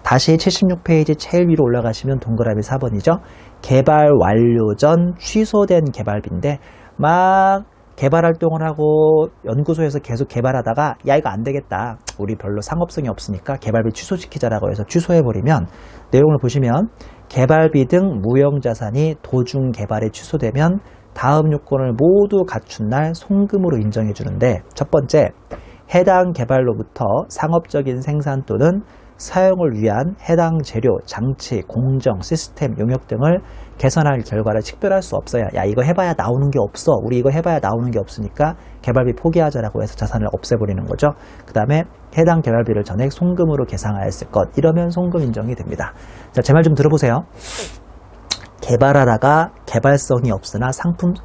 다시 76페이지 제일 위로 올라가시면 동그라미 4번이죠. 개발 완료 전 취소된 개발비인데 막 개발 활동을 하고 연구소에서 계속 개발하다가 야 이거 안 되겠다. 우리 별로 상업성이 없으니까 개발비 취소시키자라고 해서 취소해버리면 내용을 보시면 개발비 등 무형자산이 도중 개발에 취소되면 다음 요건을 모두 갖춘 날 송금으로 인정해 주는데 첫 번째, 해당 개발로부터 상업적인 생산 또는 사용을 위한 해당 재료, 장치, 공정, 시스템, 용역 등을 개선할 결과를 식별할 수 없어야 야 이거 해봐야 나오는 게 없어. 우리 이거 해봐야 나오는 게 없으니까 개발비 포기하자라고 해서 자산을 없애버리는 거죠. 그 다음에 해당 개발비를 전액 송금으로 계상하였을 것. 이러면 송금 인정이 됩니다. 자, 제 말 좀 들어보세요. 개발하다가 개발성이 없으나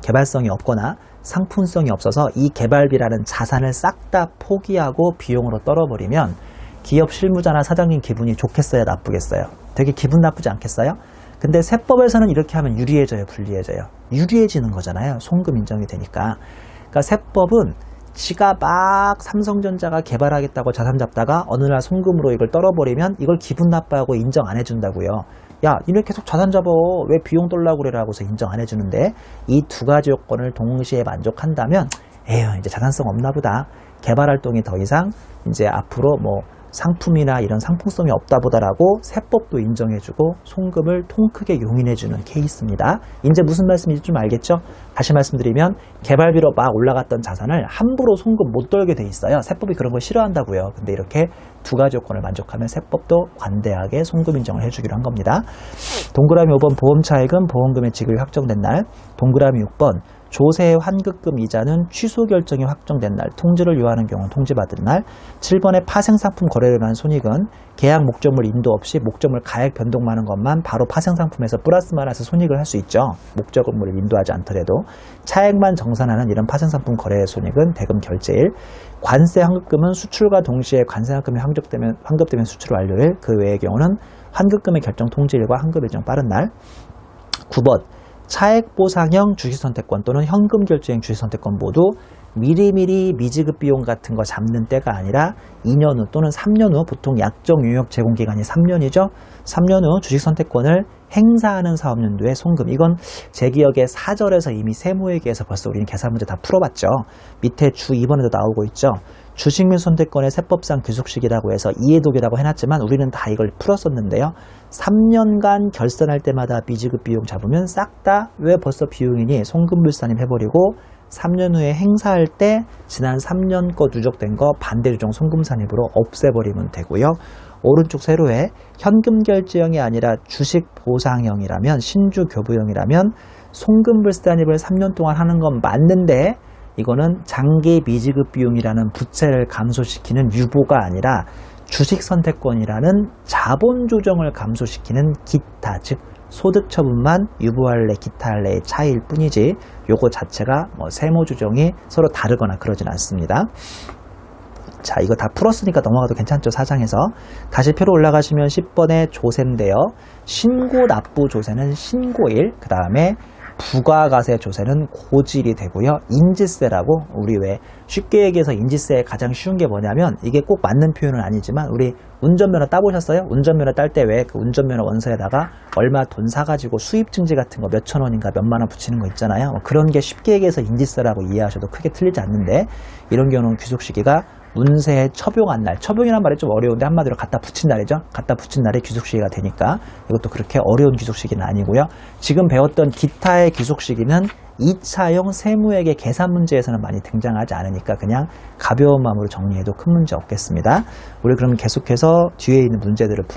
개발성이 없거나 상품성이 없어서 이 개발비라는 자산을 싹 다 포기하고 비용으로 떨어버리면 기업 실무자나 사장님 기분이 좋겠어요, 나쁘겠어요? 되게 기분 나쁘지 않겠어요? 근데 세법에서는 이렇게 하면 유리해져요, 불리해져요? 유리해지는 거잖아요. 송금 인정이 되니까. 그러니까 세법은 지가 막 삼성전자가 개발하겠다고 자산 잡다가 어느 날 송금으로 이걸 떨어버리면 이걸 기분 나빠하고 인정 안 해준다고요. 야, 니네 계속 자산 잡어. 왜 비용 떨라고 그래? 라고서 인정 안 해주는데 이 두 가지 요건을 동시에 만족한다면 에휴, 이제 자산성 없나 보다. 개발 활동이 더 이상 이제 앞으로 뭐 상품이나 이런 상품성이 없다 보다라고 세법도 인정해주고 송금을 통크게 용인해주는 케이스입니다. 이제 무슨 말씀인지 좀 알겠죠? 다시 말씀드리면 개발비로 막 올라갔던 자산을 함부로 송금 못 떨게 돼 있어요. 세법이 그런 걸 싫어한다고요. 근데 이렇게 두 가지 요건을 만족하면 세법도 관대하게 송금 인정을 해주기로 한 겁니다. 동그라미 5번 보험차익은 보험금의 지급이 확정된 날, 동그라미 6번 조세의 환급금 이자는 취소 결정이 확정된 날, 통지를 요하는 경우 통지받은 날, 7번의 파생상품 거래를 한 손익은 계약 목적물 인도 없이 목적물 가액 변동많은 것만 바로 파생상품에서 플러스만 해서 손익을 할 수 있죠. 목적물을 인도하지 않더라도 차액만 정산하는 이런 파생상품 거래의 손익은 대금 결제일, 관세 환급금은 수출과 동시에 관세 환급금이 환급되면 수출 완료일, 그 외의 경우는 환급금의 결정 통지일과 환급 일정 빠른 날. 9번 차액보상형 주식선택권 또는 현금 결제형 주식선택권 모두 미리미리 미지급 비용 같은 거 잡는 때가 아니라 2년 후 또는 3년 후, 보통 약정 유효 제공기간이 3년이죠. 3년 후 주식선택권을 행사하는 사업연도에 송금. 이건 제 기억에 4절에서 이미 세무회계에서 벌써 우리는 계산 문제 다 풀어봤죠. 밑에 주 2번에도 나오고 있죠. 주식물 선택권의 세법상 귀속식이라고 해서 이해독이라고 해놨지만 우리는 다 이걸 풀었었는데요. 3년간 결산할 때마다 미지급 비용 잡으면 싹 다 왜 벌써 비용이니 송금불산임 해버리고 3년 후에 행사할 때 지난 3년 거 누적된 거 반대조정 송금산입으로 없애버리면 되고요. 오른쪽 세로에 현금 결제형이 아니라 주식 보상형이라면, 신주 교부형이라면 송금불산입을 3년 동안 하는 건 맞는데 이거는 장기 미지급 비용이라는 부채를 감소시키는 유보가 아니라 주식 선택권이라는 자본 조정을 감소시키는 기타, 즉 소득 처분만 유보할래 기타 할래의 차이일 뿐이지 요거 자체가 뭐 세무 조정이 서로 다르거나 그러진 않습니다. 자, 이거 다 풀었으니까 넘어가도 괜찮죠, 사장에서. 다시 표로 올라가시면 10번의 조세인데요. 신고 납부 조세는 신고일, 그 다음에 부가가세 조세는 고질이 되고요. 인지세라고, 우리 왜 쉽게 얘기해서 인지세의 가장 쉬운 게 뭐냐면, 이게 꼭 맞는 표현은 아니지만 우리 운전면허 따보셨어요? 운전면허 딸 때 왜 그 운전면허 원서에다가 얼마 돈 사가지고 수입증지 같은 거 몇천 원인가 몇만 원 붙이는 거 있잖아요. 그런 게 쉽게 얘기해서 인지세라고 이해하셔도 크게 틀리지 않는데, 이런 경우는 귀속 시기가 운세에 처병한 날, 처병이란 말이 좀 어려운데 한마디로 갖다 붙인 날이죠. 갖다 붙인 날이 귀속 시기가 되니까 이것도 그렇게 어려운 귀속 시기는 아니고요. 지금 배웠던 기타의 귀속 시기는 2차형 세무회계 계산 문제에서는 많이 등장하지 않으니까 그냥 가벼운 마음으로 정리해도 큰 문제 없겠습니다. 우리 그럼 계속해서 뒤에 있는 문제들을 풀어